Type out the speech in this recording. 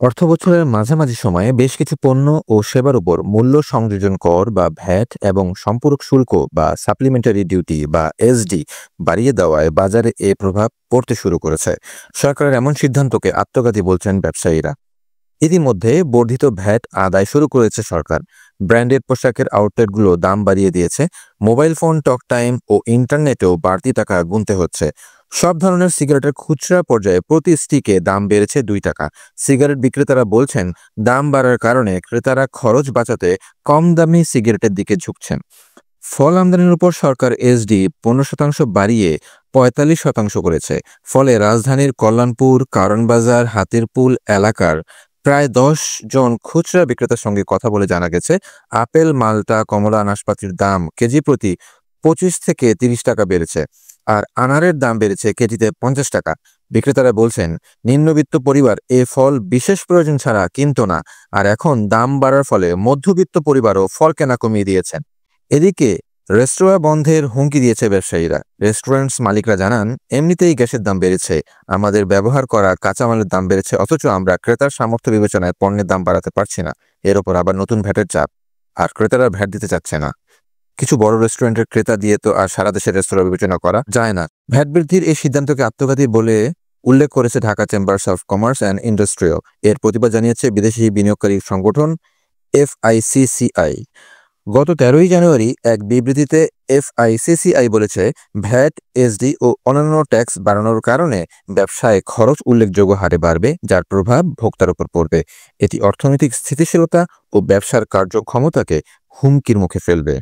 অর্থবছরের মাঝামাঝি সময়ে বেশ কিছু পণ্য ও সেবার উপর মূল্য সংযোজন কর বা ভ্যাট এবং সম্পূরক শুল্ক বা সাপ্লিমেন্টারি ডিউটি বা এসডি বাড়িয়ে দেওয়ায় বাজারে এ প্রভাব পড়তে শুরু করেছে। সরকারের এমন সিদ্ধান্তকে আত্মঘাতী বলছেন ব্যবসায়ীরা। ইতিমধ্যে বর্ধিত ভ্যাট আদায় শুরু করেছে সরকার। ব্র্যান্ডেড পোশাকের আউটলেটগুলো দাম বাড়িয়ে দিয়েছে। মোবাইল ফোন টক টাইম ও ইন্টারনেটেও বাড়তি টাকা গুনতে হচ্ছে। সব ধরনের সিগারেটের খুচরা পর্যায়ে প্রতি স্টিকে দাম বেড়েছে ২ টাকা। সিগারেট বিক্রেতারা বলছেন, দাম বাড়ার কারণে ক্রেতারা খরচ বাঁচাতে কম দামি সিগারেটের দিকে ঝুঁকছেন। ফল আমদানির উপর সরকার এসডি ১৫% বাড়িয়ে ৪৫% করেছে। ফলে রাজধানীর কল্যাণপুর, কারণবাজার, হাতিরপুল এলাকার প্রায় ১০ জন খুচরা বিক্রেতার সঙ্গে কথা বলে জানা গেছে, আপেল, মালটা, কমলা, নাশপাতির দাম কেজি প্রতি ২৫ থেকে ৩০ টাকা বেড়েছে। আর আনারের দাম বেড়েছে কেজিতে ৫০ টাকা। বিক্রেতারা বলছেন, নিম্নবিত্ত পরিবার এ ফল বিশেষ প্রয়োজন ছাড়া কিনত না। আর এখন দাম বাড়ার ফলে মধ্যবিত্ত পরিবারও ফল কেনা কমিয়ে দিয়েছেন। এদিকে রেস্তোরাঁ বন্ধের হুমকি দিয়েছে ব্যবসায়ীরা। রেস্টুরেন্টস মালিকরা জানান, এমনিতেই গ্যাসের দাম বেড়েছে, আমাদের ব্যবহার করা কাঁচামালের দাম বেড়েছে, অথচ আমরা ক্রেতার সামর্থ্য বিবেচনায় পণ্যের দাম বাড়াতে পারছি না। এর ওপর আবার নতুন ভ্যাটের চাপ, আর ক্রেতারা ভ্যাট দিতে চাচ্ছে না। কিছু বড় রেস্টুরেন্টের ক্রেতা দিয়ে তো আর সারা দেশের রেস্তোরাঁ বিবেচনা করা যায় না। ভ্যাট বৃদ্ধির এই সিদ্ধান্তকে আত্মঘাতী বলে উল্লেখ করেছে Dhaka chambers of commerce and ইন্ডাস্ট্রিও। এর প্রতিবাদ জানিয়েছে বিদেশি বিনিয়োগকারী সংগঠন এফআইসিসিআই। গত ১৩ই জানুয়ারি এক বিবৃতিতে এফআইসিসিআই বলেছে, ভ্যাট, এসডি ও অন্যান্য ট্যাক্স বাড়ানোর কারণে ব্যবসায় খরচ উল্লেখযোগ্য হারে বাড়বে, যার প্রভাব ভোক্তার উপর পড়বে। এটি অর্থনৈতিক স্থিতিশীলতা ও ব্যবসার কার্যক্ষমতাকে হুমকির মুখে ফেলবে।